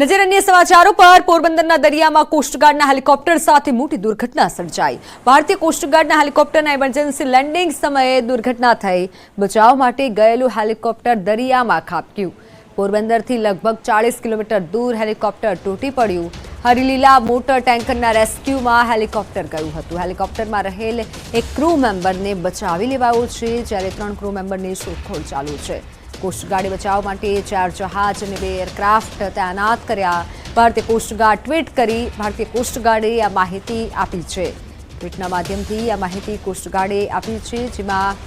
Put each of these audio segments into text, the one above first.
નજર અન્ય સમાચારો પર પોરબંદરના દરિયામાં કોસ્ટગાર્ડના હેલિકોપ્ટર સાથે મોટી દુર્ઘટના સર્જાઈ। ભારતીય કોસ્ટગાર્ડના હેલિકોપ્ટરના ઇમરજન્સી લેન્ડિંગ સમયે દુર્ઘટના થઈ। બચાવ માટે ગયેલું હેલિકોપ્ટર દરિયામાં ખાબક્યું। પોરબંદરથી લગભગ 40 કિલોમીટર દૂર હેલિકોપ્ટર તૂટી પડ્યું। હરિલીલા મોટર ટેન્કરના રેસ્ક્યુમાં હેલિકોપ્ટર ગયું હતું। હેલિકોપ્ટરમાં રહેલ એક ક્રૂ મેમ્બરને બચાવી લેવાયો છે, જ્યારે 3 ક્રૂ મેમ્બરની શોધખોળ ચાલુ છે। કોસ્ટગાર્ડે બચાવ માટે 4 જહાજ અને 2 એરક્રાફ્ટ તૈનાત કર્યા। ભારતીય કોસ્ટગાર્ડ ટ્વીટ કરી ભારતીય કોસ્ટગાર્ડે આ માહિતી આપી છે। ટ્વીટના માધ્યમથી આ માહિતી કોસ્ટગાર્ડે આપી છે, જેમાં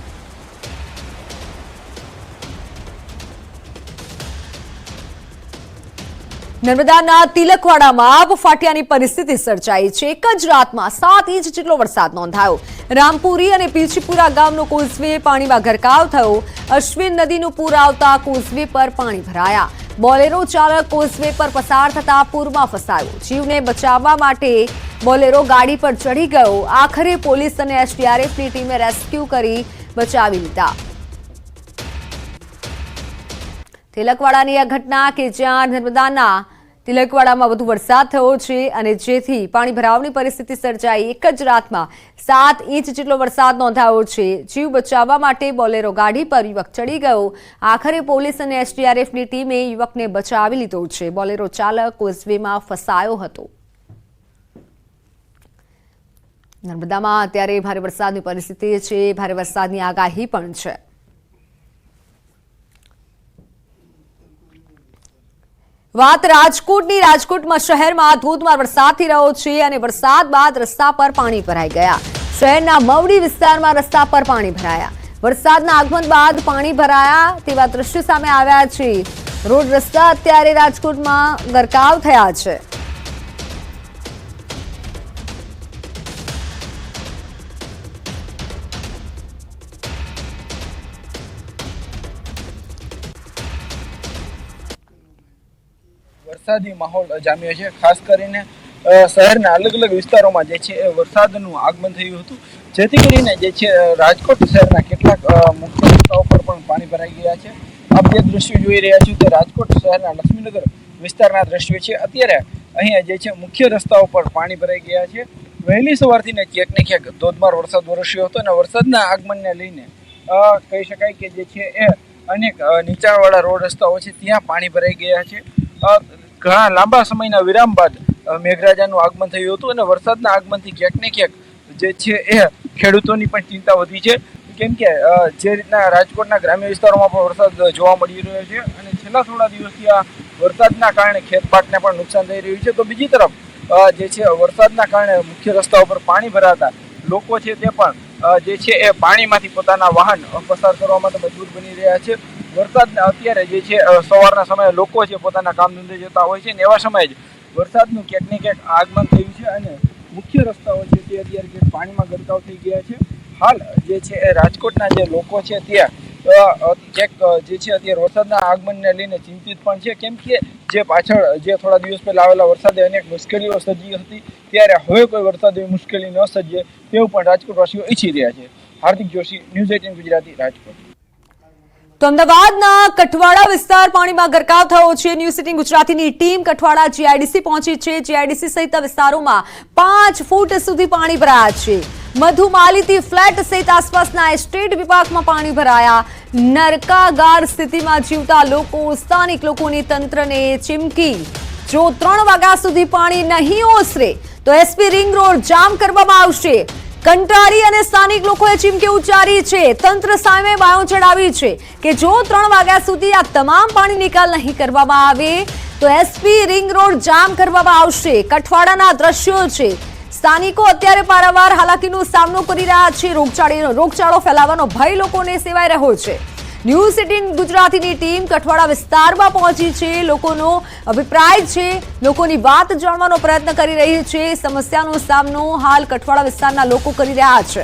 નર્મદાના તિલકવાડામાં આબ ફાટ્યાની પરિસ્થિતિ સર્જાઈ છે। એક જ રાતમાં 7 ઇંચ જેટલો વરસાદ નોંધાયો। રામપુરી અને પીલછીપુરા ગામનો કોઝવે પાણીમાં ગરકાવ થયો। અશ્વિન નદીનું પૂર આવતા કોઝવે પર પાણી ભરાયા। બોલેરો ચાલક કોઝવે પર પસાર થતા પૂરમાં ફસાયો। જીવને બચાવવા માટે બોલેરો ગાડી પર ચડી ગયો। આખરે પોલીસ અને એસડીઆરએફની ટીમે રેસ્ક્યુ કરી બચાવી લીધા। તિલકવાડાની આ ઘટના કે જ્યાં નર્મદાના તિલકવાડામાં વધુ વરસાદ થયો છે અને જેથી પાણી ભરાવની પરિસ્થિતિ સર્જાઈ। એક જ રાતમાં 7 ઇંચ જેટલો વરસાદ નોંધાયો છે। જીવ બચાવવા માટે બોલેરો ગાડી પર યુવક ચડી ગયો। આખરે પોલીસ અને એસડીઆરએફની ટીમે યુવકને બચાવી લીધો છે। બોલેરો ચાલક કોઝવેમાં ફસાયો હતો। નર્મદામાં અત્યારે ભારે વરસાદની પરિસ્થિતિ છે। ભારે વરસાદની આગાહી પણ છે। વાત રાજકોટની। રાજકોટમાં શહેરમાં ધોધમાર વરસાદ થઈ રહ્યો છે અને વરસાદ બાદ રસ્તા પર પાણી ભરાઈ ગયા। શહેરના મવડી વિસ્તારમાં રસ્તા પર પાણી ભરાયા। વરસાદના આગમન બાદ પાણી ભરાયા તેવા દ્રશ્યો સામે આવ્યા છે। રોડ રસ્તા અત્યારે રાજકોટમાં ગરકાવ થયા છે। વરસાદી માહોલ જામ્યો છે। ખાસ કરીને શહેરના અલગ અલગ વિસ્તારોમાં જે છે વરસાદનું આગમન થયું હતું, જેથી કરીને જે છે રાજકોટ શહેરના કેટલાક મુખ્ય રસ્તાઓ પર પણ પાણી ભરાઈ ગયા છે। આપ જે દ્રશ્યો જોઈ રહ્યા છો તે રાજકોટ શહેરના લક્ષ્મીનગર વિસ્તારના દ્રશ્યો છે। અત્યારે અહીંયા જે છે મુખ્ય રસ્તાઓ પર પાણી ભરાઈ ગયા છે। વહેલી સવારથી ક્યાંક ને ક્યાંક ધોધમાર વરસાદ વરસ્યો હતો અને વરસાદના આગમનને લઈને કહી શકાય કે જે છે એ અનેક નીચાણવાળા રોડ રસ્તાઓ છે ત્યાં પાણી ભરાઈ ગયા છે। ઘણા લાંબા સમયના વિરામ બાદ મેઘરાજાનું આગમન થયું હતું અને વરસાદના આગમનથી ક્યાંક ને ક્યાંક જે છે એ ખેડૂતોની પણ ચિંતા વધી છે, કેમ કે જે રીતના રાજકોટના ગ્રામ્ય વિસ્તારોમાં પણ વરસાદ જોવા મળી રહ્યો છે અને છેલ્લા થોડા દિવસથી આ વરસાદના કારણે ખેત પાકને પણ નુકસાન થઈ રહ્યું છે। તો બીજી તરફ જે છે વરસાદના કારણે મુખ્ય રસ્તાઓ પર પાણી ભરાતા લોકો છે તે પણ જે છે એ પાણીમાંથી પોતાના વાહન પસાર કરવા માટે મજબૂર બની રહ્યા છે। વરસાદના અત્યારે જે છે સવારના સમયે લોકો છે પોતાના કામ ધંધે જતા હોય છે ને એવા સમયે જ વરસાદનું ક્યાંક ને ક્યાંક આગમન થયું છે અને મુખ્ય રસ્તાઓ છે તે અત્યારે ક્યાંક પાણીમાં ગરકાવ થઈ ગયા છે। હાલ જે છે એ રાજકોટના જે લોકો છે ત્યાં ક્યાંક જે છે અત્યારે વરસાદના આગમનને લઈને ચિંતિત પણ છે, કેમ કે જે પાછળ જે થોડા દિવસ પહેલા આવેલા વરસાદે અનેક મુશ્કેલીઓ સર્જી હતી, ત્યારે હવે કોઈ વરસાદ એવી મુશ્કેલી ન સર્જે તેવું પણ રાજકોટવાસીઓ ઈચ્છી રહ્યા છે। હાર્દિક જોશી, ન્યૂઝ 18 ગુજરાતી, રાજકોટ। તો અમદાવાદના કઠવાડા વિસ્તાર પાણીમાં ગરકાવ થયો છે। ન્યૂઝ 18 ગુજરાતીની ટીમ કઠવાડા જીઆઈડીસી પહોંચી છે। જીઆઈડીસી સહિત વિસ્તારોમાં 5 ફૂટ સુધી પાણી ભરાયા છે। મધુમાલીથી ફ્લેટ સહિત આસપાસના એસ્ટેટ વિભાગમાં પાણી ભરાયા। નરકાગાર સ્થિતિમાં જીવતા લોકો, સ્થાનિક લોકોની તંત્રને ચીમકી। જો 3 વાગ્યા સુધી પાણી નહીં ઓસરે તો એસપી રિંગ રોડ જામ કરવામાં આવશે। કંટાળી અને સ્થાનિક લોકોએ ચીમકી ઉચ્ચારી છે। તંત્ર સામે બાયો ચડાવી છે કે જો 3 વાગ્યા સુધી આ તમામ પાણી નિકાલ નહીં કરવામાં આવે તો એસપી રિંગ રોડ જામ કરવામાં આવશે। કઠવાડાના દ્રશ્યો છે। સ્થાનિકો અત્યારે પારાવાર હાલાકીનો સામનો કરી રહ્યા છે। રોગચાળો ફેલાવાનો ભય લોકોને સેવાઈ રહ્યો છે। ન્યૂઝ 18 ગુજરાતીની ટીમ કઠવાડા વિસ્તારમાં પહોંચી છે। લોકોનો અભિપ્રાય છે, લોકોની વાત જાણવાનો પ્રયત્ન કરી રહી છે। સમસ્યાનો સામનો હાલ કઠવાડા વિસ્તારના લોકો કરી રહ્યા છે।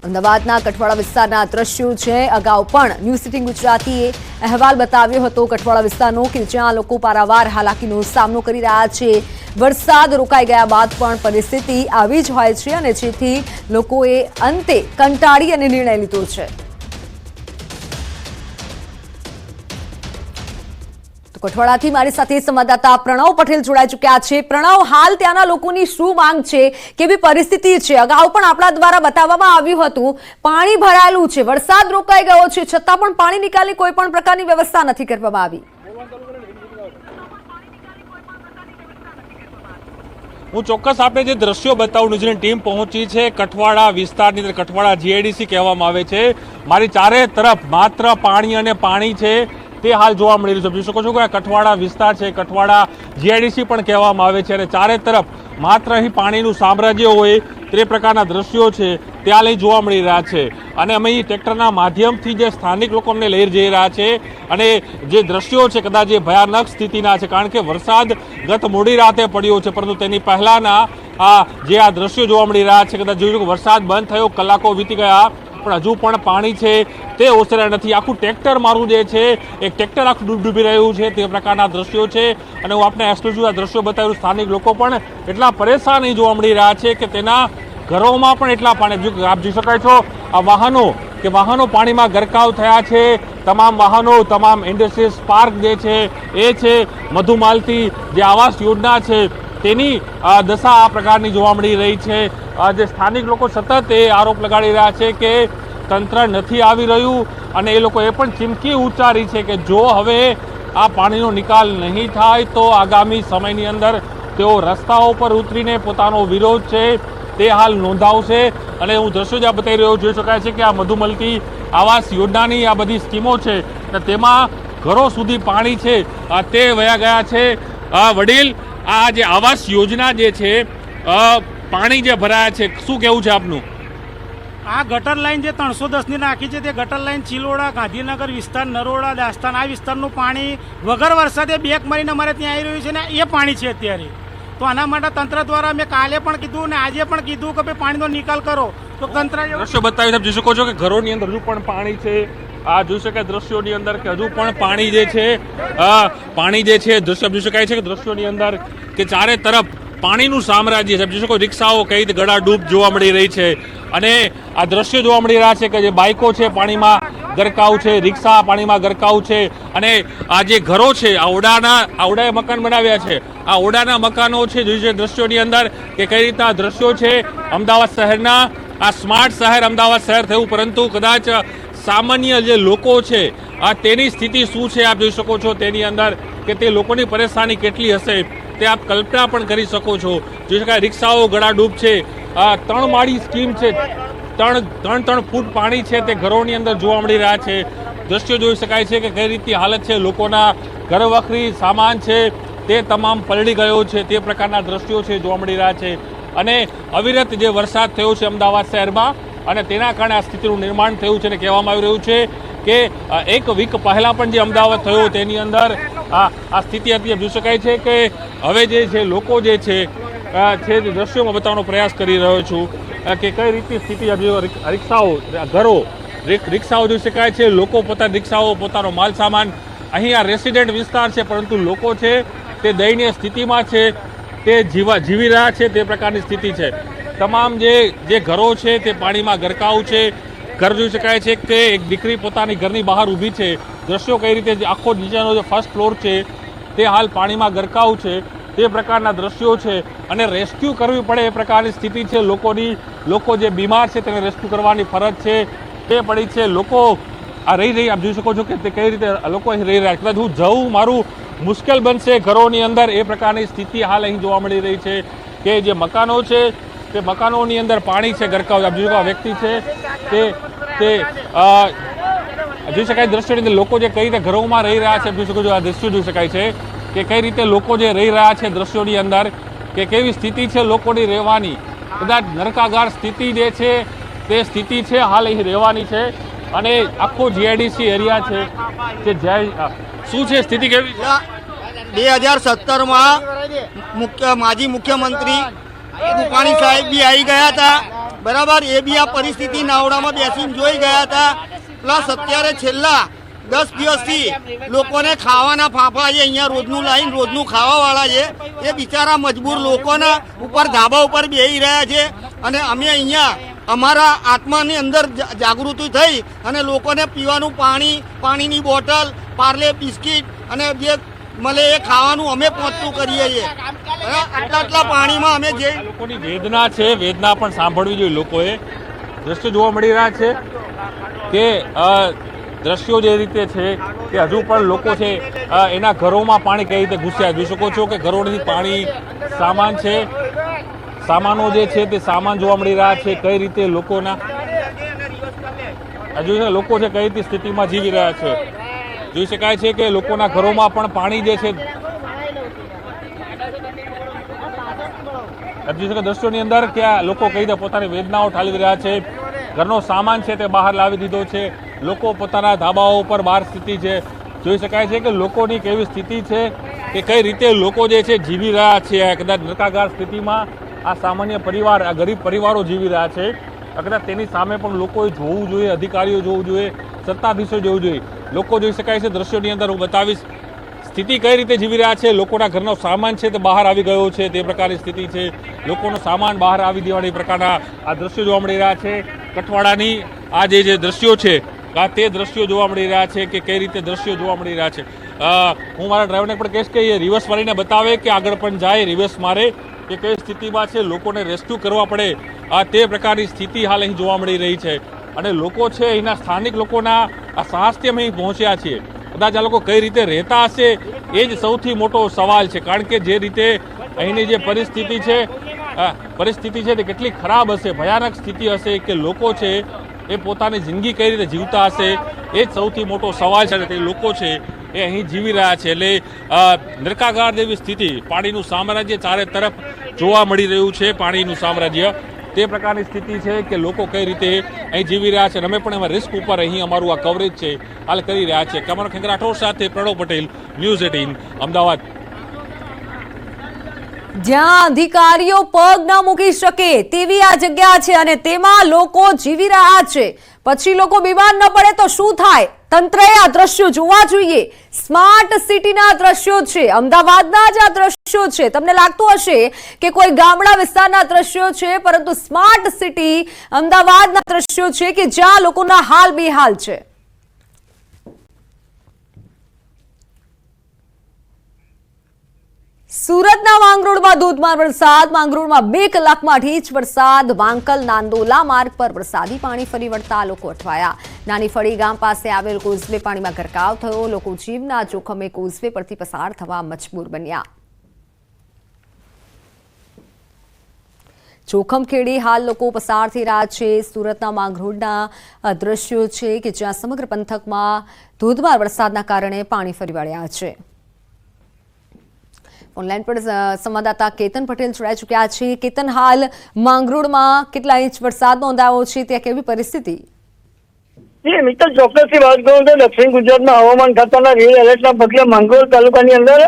અમદાવાદના કઠવાડા વિસ્તારના દ્રશ્યો છે। અગાઉ પણ ન્યૂઝ 18 ગુજરાતીએ અહેવાલ બતાવ્યો હતો કઠવાડા વિસ્તારનો કે જ્યાં લોકો પારાવાર હાલાકીનો સામનો કરી રહ્યા છે। વરસાદ રોકાઈ ગયા બાદ પણ પરિસ્થિતિ આવી જ હોય છે અને જેથી લોકોએ અંતે કંટાળી અને નિર્ણય લીધો છે। તો કઠવાડાથી મારી સાથે સંવાદદાતા પ્રણવ પટેલ જોડાઈ ચૂક્યા છે. પ્રણવ, હાલ ત્યાંના લોકોની શું માંગ છે, કેવી પરિસ્થિતિ છે? અગાઉ પણ આપણા દ્વારા બતાવવામાં આવ્યું હતું પાણી ભરાયેલું છે, વરસાદ રોકાઈ ગયો છે, છતાં પણ પાણી નિકાલની કોઈ પણ પ્રકારની વ્યવસ્થા નથી કરવામાં આવી. હું ચોક્કસ આપણે જે દ્રશ્યો બતાવું, ન્યૂઝીલેન્ડ ટીમ પહોંચી છે કઠવાડા વિસ્તારની અંદર. કઠવાડા જીઆઈડીસી કહેવામાં આવે છે. મારી ચારે તરફ માત્ર પાણી અને પાણી છે તે હાલ જોવા મળી રહ્યું છે. જોઈ શકો છો કે આ કઠવાડા વિસ્તાર છે, કઠવાડા જીઆઈડીસી પણ કહેવામાં આવે છે, અને ચારે તરફ માત્ર અહીં પાણીનું સામ્રાજ્ય હોય તે પ્રકારના દ્રશ્યો છે ત્યાં લઈ જોવા મળી રહ્યા છે. અને અમે અહીં ટ્રેક્ટરના માધ્યમથી જે સ્થાનિક લોકો અમને લઈ જઈ રહ્યા છે, અને જે દ્રશ્યો છે કદાચ એ ભયાનક સ્થિતિના છે, કારણ કે વરસાદ ગત મોડી રાતે પડ્યો છે, પરંતુ તેની પહેલાના જે આ દ્રશ્યો જોવા મળી રહ્યા છે, કદાચ જોયું કે વરસાદ બંધ થયો, કલાકો વીતી ગયા, પણ હજુ પણ પાણી છે તે ઓસર્યા નથી. આખું ટ્રેક્ટર મારું જે છે એક ટ્રેક્ટર આખું ડૂબી રહ્યું છે તે પ્રકારના દ્રશ્યો છે. અને હું આપણે એક્સક્લુઝિવ આ દ્રશ્યો બતાવ્યું. સ્થાનિક લોકો પણ એટલા પરેશાન અહીં જોવા મળી રહ્યા છે કે તેના ઘરોમાં પણ એટલા પાણી. આપ જોઈ શકાય છો આ વાહનો પાણીમાં ગરકાવ થયા છે. તમામ વાહનો, તમામ ઇન્ડસ્ટ્રીઝ પાર્ક જે છે એ છે, મધુમાલતી જે આવાસ યોજના છે તેની દશા આ પ્રકારની જોવા મળી રહી છે. જે સ્થાનિક લોકો સતત એ આરોપ લગાડી રહ્યા છે કે તંત્ર નથી આવી રહ્યું, અને એ લોકો એ પણ ચીમકી ઉચ્ચારી છે કે જો હવે આ પાણીનો નિકાલ નહીં થાય તો આગામી સમયની અંદર તેઓ રસ્તાઓ પર ઉતરીને પોતાનો વિરોધ છે તે હાલ નોંધાવશે. અને હું દ્રશ્યો જ્યાં બતાવી રહ્યો જોઈ શકાય છે કે આ મધુમલતી આવાસ યોજનાની આ બધી સ્કીમો છે અને તેમાં ઘરો સુધી પાણી છે તે વયા ગયા છે. વડીલ, આ જે આવાસ યોજના જે છે પાણી જે ભરાયા છે, શું કહેવું છે આપનું? આ ગટર લાઈન જે 310ની નાખી છે તે ગટર લાઈન ચિલોડા, ગાંધીનગર વિસ્તાર, નરોડા, દાસ્તાન આ વિસ્તારનું પાણી વગર વરસાદે બેક મારીને અમારે ત્યાં આવી રહ્યું છે ને એ પાણી છે અત્યારે. તો આના માટે તંત્ર દ્વારા મેં કાલે પણ કીધું ને આજે પણ કીધું કે ભાઈ પાણીનો નિકાલ કરો. તો તંત્ર દ્રશ્યો બતાવી આપ જોઈ શકો છો કે ઘરોની અંદર હજુ પણ પાણી છે. આ જોઈ શકાય દ્રશ્યોની અંદર કે હજુ પણ પાણી જે છે દ્રશ્ય જોઈ શકાય છે કે દ્રશ્યોની અંદર કે ચારે તરફ પાણીનું સામ્રાજ્ય છે. જોઈ શકો રિક્ષાઓ કઈ રીતે ગળાડૂબ જોવા મળી રહી છે, અને આ દ્રશ્યો જોવા મળી રહ્યા છે કે જે બાઇકો છે પાણીમાં ગરકાવ છે, રિક્ષા પાણીમાં ગરકાવ છે, અને આ જે ઘરો છે આવડાએ મકાન બનાવ્યા છે, આ ઓડાના મકાનો છે. જોઈ છે દ્રશ્યોની અંદર કે કઈ રીતના દ્રશ્યો છે. અમદાવાદ શહેરના આ સ્માર્ટ શહેર અમદાવાદ શહેર થયું, પરંતુ કદાચ સામાન્ય જે લોકો છે તેની સ્થિતિ શું છે આપ જોઈ શકો છો તેની અંદર, કે તે લોકોની પરેશાની કેટલી હશે તે આપ કલ્પના પણ કરી શકો છો. જોઈ શકાય રિક્ષાઓ ગળાડૂબ છે. 3 માળી સ્કીમ છે, 3 ફૂટ પાણી છે તે ઘરોની અંદર જોવા મળી રહ્યા છે. દ્રશ્યો જોઈ શકાય છે કે કઈ રીતની હાલત છે. લોકોના ઘર વખરી સામાન છે તે તમામ પલળી ગયો છે તે પ્રકારના દ્રશ્યો છે જોવા મળી રહ્યા છે. અને અવિરત જે વરસાદ થયો છે અમદાવાદ શહેરમાં, અને તેના કારણે આ સ્થિતિનું નિર્માણ થયું છે. અને કહેવામાં આવી રહ્યું છે કે 1 વીક પહેલા પણ જે અમદાવાદ થયો તેની અંદર આ સ્થિતિ હતી. જોઈ શકાય છે કે હવે જે છે લોકો જે છે દ્રશ્યોમાં બતાવવાનો પ્રયાસ કરી રહ્યો છું કે કઈ રીતની સ્થિતિ. રિક્ષાઓ, ઘરો, રિક્ષાઓ જોઈ શકાય છે. લોકો પોતાની રિક્ષાઓ, પોતાનો માલ સામાન, અહીં આ રેસિડેન્ટ વિસ્તાર છે, પરંતુ લોકો છે તે દયનીય સ્થિતિમાં છે, તે જીવી રહ્યા છે તે પ્રકારની સ્થિતિ છે. તમામ જે ઘરો છે તે પાણીમાં ગરકાવ છે. ઘર જોઈ શકાય છે કે એક દીકરી પોતાની ઘરની બહાર ઊભી છે. દ્રશ્યો કઈ રીતે આખો નીચેનો જે ફર્સ્ટ ફ્લોર છે તે હાલ પાણીમાં ગરકાવ છે તે પ્રકારના દ્રશ્યો છે. અને રેસ્ક્યુ કરવી પડે એ પ્રકારની સ્થિતિ છે લોકોની. લોકો જે બીમાર છે તેને રેસ્ક્યુ કરવાની ફરજ છે તે પડી છે. લોકો આ રહી આપ જોઈ શકો છો કે તે કઈ રીતે લોકો અહીં રહી રહ્યા. કદાચ હું જવું મારું મુશ્કેલ બનશે ઘરોની અંદર એ પ્રકારની સ્થિતિ હાલ અહીં જોવા મળી રહી છે. કે જે મકાનો છે તે મકાનોની અંદર પાણી છે ગરકાવ. આપ જોઈ શકો વ્યક્તિ છે તે જોઈ શકાય દ્રશ્યોની અંદર લોકો જે કઈ રીતે ઘરોમાં રહી રહ્યા છે જોઈ શકો છો. આ દ્રશ્યો જોઈ શકાય છે કે કઈ રીતે લોકો જે રહી રહ્યા છે દ્રશ્યોની અંદર, કે કેવી સ્થિતિ છે લોકોની રહેવાની. કદાચ નરકાગાર સ્થિતિ જે છે તે સ્થિતિ છે હાલ અહીં રહેવાની છે. અને આખો જીઆઈડીસી એરિયા છે કે શું છે સ્થિતિ કેવી? 2017માં માજી મુખ્યમંત્રી રૂપાણી સાહેબ બી આવી ગયા હતા, બરાબર. એ બી આ પરિસ્થિતિ નાવડામાં બેસીને જોઈ ગયા હતા. પ્લસ અત્યારે છેલ્લા 10 દિવસથી લોકોને ખાવાના ફાંફા છે, અહીંયા રોજનું લાઈન રોજનું ખાવાવાળા છે, એ બિચારા મજબૂર લોકોના ઉપર ધાબા ઉપર બેસી રહ્યા છે. અને અમે અહીંયા અમારા આત્માની અંદર જાગૃતિ થઈ અને લોકોને પીવાનું પાણી, પાણીની બોટલ, પાર્લે બિસ્કિટ અને જે મળે એ ખાવાનું અમે પહોંચતું કરીએ છીએ આટલા પાણીમાં અમે જે લોકોની વેદના છે, વેદના પણ સાંભળવી જોઈએ લોકોએ. દ્રશ્યો જોવા મળી રહ્યા છે કે દ્રશ્યો જે રીતે છે કે હજુ પણ લોકો છે એના ઘરોમાં પાણી કઈ રીતે ઘૂસ્યા. જોઈ શકો છો કે ઘરોથી પાણી, સામાન છે, સામાનો જે છે તે સામાન જોવા મળી રહ્યા છે. કઈ રીતે લોકોના હજુ લોકો છે કઈ રીતે સ્થિતિમાં જીવી રહ્યા છે. જોઈ શકાય છે કે લોકોના ઘરોમાં પણ પાણી જે છે દ્રશ્યોની અંદર કે લોકો કઈ રીતે પોતાની વેદનાઓ ઠાલવી રહ્યા છે. ઘરનો સામાન છે તે બહાર લાવી દીધો છે. લોકો પોતાના ધાબાઓ ઉપર બહાર સ્થિતિ છે. જોઈ શકાય છે કે લોકોની કેવી સ્થિતિ છે કે કઈ રીતે લોકો જે છે જીવી રહ્યા છે. કદાચ નરકાગાર સ્થિતિમાં આ સામાન્ય પરિવાર, આ ગરીબ પરિવારો જીવી રહ્યા છે. કદાચ તેની સામે પણ લોકોએ જોવું જોઈએ, અધિકારીઓ જોવું જોઈએ, સત્તાધીશો જોવું જોઈએ. લોકો જોઈ શકાય છે દ્રશ્યોની અંદર હું બતાવીશ સ્થિતિ કઈ રીતે જીવી રહ્યા છે. લોકોના ઘરનો સામાન છે તે બહાર આવી ગયો છે, તે પ્રકારની સ્થિતિ છે. લોકોનો સામાન બહાર આવી દેવાની પ્રકારના આ દ્રશ્યો જોવા મળી રહ્યા છે. કઠવાડાની આ જે દ્રશ્યો છે તે દ્રશ્યો જોવા મળી રહ્યા છે કે કઈ રીતે દ્રશ્યો જોવા મળી રહ્યા છે. હું મારા ડ્રાઈવરને પણ કહીશ કે એ રિવર્સ મારીને બતાવે કે આગળ પણ જાય, રિવર્સ મારે કે કઈ સ્થિતિમાં છે. લોકોને રેસ્ક્યુ કરવા પડે તે પ્રકારની સ્થિતિ હાલ અહીં જોવા મળી રહી છે. અને લોકો છે અહીંના સ્થાનિક લોકોના આ સાહસથી અમે અહીં પહોંચ્યા છીએ. કદાચ આ લોકો કઈ રીતે રહેતા હશે એ જ સૌથી મોટો સવાલ છે. કારણ કે જે રીતે અહીંની જે પરિસ્થિતિ છે તે કેટલી ખરાબ હશે, ભયાનક સ્થિતિ હશે કે લોકો છે એ પોતાની જિંદગી કઈ રીતે જીવતા હશે એ જ સૌથી મોટો સવાલ છે. તે લોકો છે એ અહીં જીવી રહ્યા છે. એટલે નરકાગાર જેવી સ્થિતિ, પાણીનું સામ્રાજ્ય ચારે તરફ જોવા મળી રહ્યું છે. પાણીનું સામ્રાજ્ય તે પ્રકારની સ્થિતિ છે કે લોકો કઈ રીતે અહીં જીવી રહ્યા છે. અમે પણ એમાં રિસ્ક ઉપર અહીં અમારું આ કવરેજ છે હાલ કરી રહ્યા છે. કમર ખેંગરાઠોડ સાથે પ્રણવ પટેલ, ન્યૂઝ 18 અમદાવાદ. જ્યાં અધિકારીઓ પગ ન મૂકી શકે તેવી આ જગ્યા છે અને તેમાં લોકો જીવી રહ્યા છે. પછી લોકો બીમાર ન પડે તો શું થાય? તંત્રએ આ દ્રશ્યો જોવા જોઈએ. સ્માર્ટ સિટીના દ્રશ્યો છે, અમદાવાદના જ આ દ્રશ્યો છે. તમને લાગતું હશે કે કોઈ ગામડા વિસ્તારના દ્રશ્યો છે, પરંતુ સ્માર્ટ સિટી અમદાવાદના દ્રશ્યો છે કે જ્યાં લોકોના હાલ બેહાલ છે. સુરતના માંગરોળમાં ધોધમાર વરસાદ. માંગરોળમાં 2 કલાકમાં ઢીચ વરસાદ. વાંકલ નાંદોલા માર્ગ પર વરસાદી પાણી ફરી વળતા લોકો અટવાયા. નાની ફળી ગામ પાસે આવેલ કોઝવે પાણીમાં ગરકાવ થયો. લોકો જીવના જોખમે કોઝવે પરથી પસાર થવા મજબૂર બન્યા. જોખમ ખેડી હાલ લોકો પસાર થઈ રહ્યા છે. સુરતના માંગરોળના દ્રશ્યો છે કે જ્યાં સમગ્ર પંથકમાં ધોધમાર વરસાદના કારણે પાણી ફરી વળ્યા છે. ઓનલાઈન પર સંવાદદાતા કેતન પટેલ જોડાઈ ચૂક્યા છે. કેતન, હાલ માંગરોળમાં કેટલા ઇંચ વરસાદ નોંધાયો છે, ત્યાં કેવી પરિસ્થિતિ? મિત્ર, ચોક્કસથી વાત કરું તો દક્ષિણ ગુજરાતમાં હવામાન ખાતાના રેડ એલર્ટના પગલે માંગરોળ તાલુકાની અંદર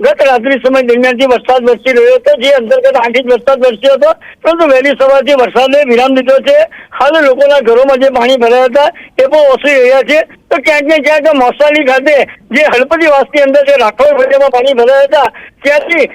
ગત રાત્રિ સમય દરમિયાનથી વરસાદ વરસી રહ્યો હતો. જે અંતર્ગત 8 ઇંચ વરસાદ વરસ્યો હતો, પરંતુ વહેલી સવારથી વરસાદે વિરામ લીધો છે. હાલ લોકોના ઘરોમાં જે પાણી ભરાયા હતા એ પણ ઓસરી રહ્યા છે. તો ક્યાંક ને ક્યાંક મોસાલી ખાતે જે હળપતિ વાસની અંદર જે રાઠોડ ફળિયામાં પાણી ભરાયા હતા ત્યાંથી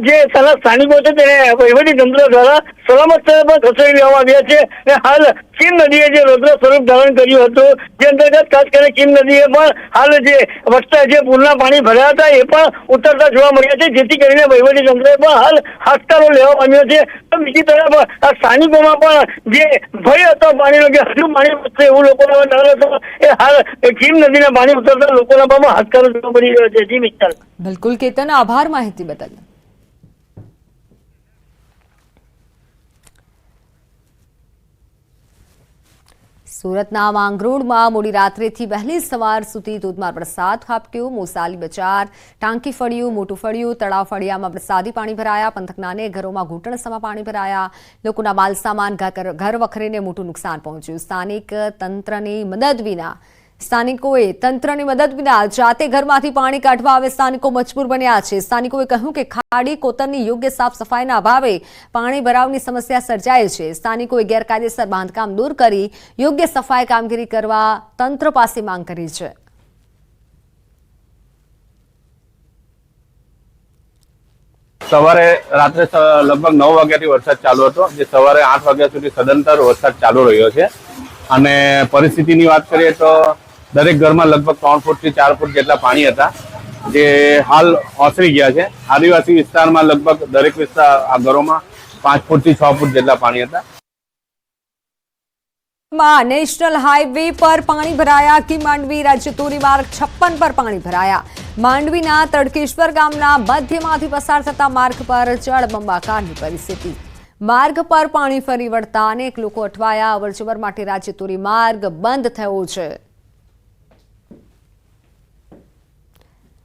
જે સ્થાનિકો છે તેને વહીવટી તંત્ર દ્વારા સલામત સ્થળે પણ ખસેડી લેવામાં આવ્યા છે. અને હાલ કીમ નદીએ જે રૌદ્ર સ્વરૂપ ધારણ કર્યું હતું, જે અંતર્ગત ખાસ કરીને કીમ નદીએ પણ હાલ જે વસતા જે પૂરના પાણી ભરાયા હતા એ પણ ઉતરતા જોવા મળ્યા છે, જેથી કરીને વહીવટી તંત્રએ પણ હાલ હાથકારો લેવા પામ્યો છે. તો બીજી તરફ સ્થાનિકોમાં પણ જે ભય હતો પાણીનો, કે હજુ પાણી વધશે એવું લોકોનો ડર હતો, એ હાલ કીમ નદીના પાણી ઉતરતા લોકોના પણ હાથકારો જોવા મળી રહ્યો છે. જી મિત્તલ. બિલકુલ કેતન, આભાર માહિતી બદલ. સુરતના માંગરોળમાં મોડી રાત્રેથી વહેલી સવાર સુધી ધોધમાર વરસાદ ખાબક્યો. મોસાલી બજાર, ટાંકી ફળિયું, મોટું ફળિયું, તળાવ ફળિયામાં વરસાદી પાણી ભરાયા. પંથકના અનેક ઘરોમાં ઘૂંટણસમાં પાણી ભરાયા. લોકોના માલસામાન, ઘર વખરીને મોટું નુકસાન પહોંચ્યું. સ્થાનિકોએ તંત્રની મદદ વિના જાતે ઘરમાંથી પાણી કાઢવા હવે સ્થાનિકો મજબૂર બન્યા છે. સ્થાનિકોએ કહ્યું કે ખાડી કોતરની યોગ્ય સાફ સફાઈના અભાવે પાણી ભરાવની સમસ્યા સર્જાય છે. સ્થાનિકોએ ગેરકાયદેસર બાંધકામ દૂર કરી યોગ્ય સફાઈ કામગીરી કરવા તંત્ર પાસે માંગ કરી છે. સવારે રાત્રે લગભગ 9 વાગ્યાથી વરસાદ ચાલુ હતો, જે સવારે 8 વાગ્યા સુધી સદંતર વરસાદ ચાલુ રહ્યો છે. અને પરિસ્થિતિની વાત કરીએ તો દરેક ઘરમાં લગભગ 3 ફૂટથી 4 ફૂટ જેટલા પાણી હતા. જે હાલ ઓસરી ગયા છે. આદિવાસી વિસ્તારમાં લગભગ દરેક આ ઘરોમાં 5 ફૂટથી 6 ફૂટ જેટલા પાણી હતા. નેશનલ હાઈવે પર પાણી ભરાયા. કી માંડવી રાજ્ય ધોરીમાર્ગ 56 પર પાણી ભરાયા. માંડવીના તડકેશ્વર ગામના મધ્યમાંથી પસાર થતા માર્ગ પર જળબંબાકારની પરિસ્થિતિ. માર્ગ પર પાણી ફરી વળતા અનેક લોકો અટવાયા. અવરજવર માટે રાજ્ય ધોરીમાર્ગ બંધ થયો છે.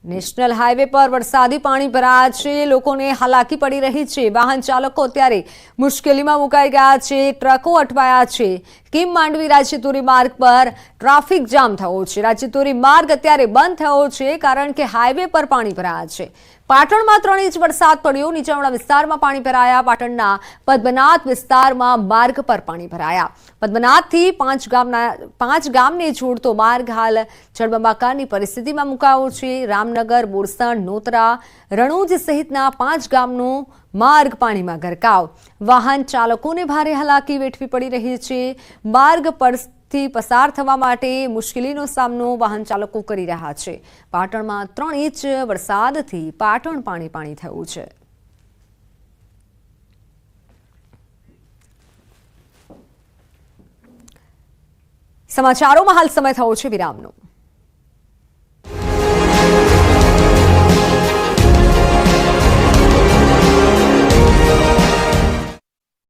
નેશનલ હાઈવે પર વરસાદી પાણી ભરાયા છે. લોકોને હાલાકી પડી રહી છે. વાહન ચાલકો અત્યારે મુશ્કેલીમાં મુકાઈ ગયા છે. ટ્રકો અટવાયા છે. કીમ માંડવી રાજ્ય ધોરીમાર્ગ પર ટ્રાફિક જામ થયો છે. રાજ્ય ધોરીમાર્ગ અત્યારે બંધ થયો છે કારણ કે હાઈવે પર પાણી ભરાયા છે. પાટણમાં 3 ઇંચ વરસાદ પડ્યો. નીચાણવાળા વિસ્તારમાં પાણી ભરાયા. પાટણના પદ્મનાથ વિસ્તારમાં માર્ગ પર પાણી ભરાયા. પદ્મનાથથી 5 ગામને જોડતો માર્ગ હાલ જળબંબાકારની પરિસ્થિતિમાં મુકાયો છે. રામનગર, બોરસણ, નોતરા, રણુજ સહિતના 5 ગામનો માર્ગ પાણીમાં ગરકાવ. વાહન ચાલકોને ભારે હાલાકી વેઠવી પડી રહી છે. માર્ગ પરથી પસાર થવા માટે મુશ્કેલીનો સામનો વાહન ચાલકો કરી રહ્યા છે. પાટણમાં 3 ઇંચ વરસાદથી પાટણ પાણી થયું છે. સમાચારોમાં હાલ સમય થયો છે વિરામનો.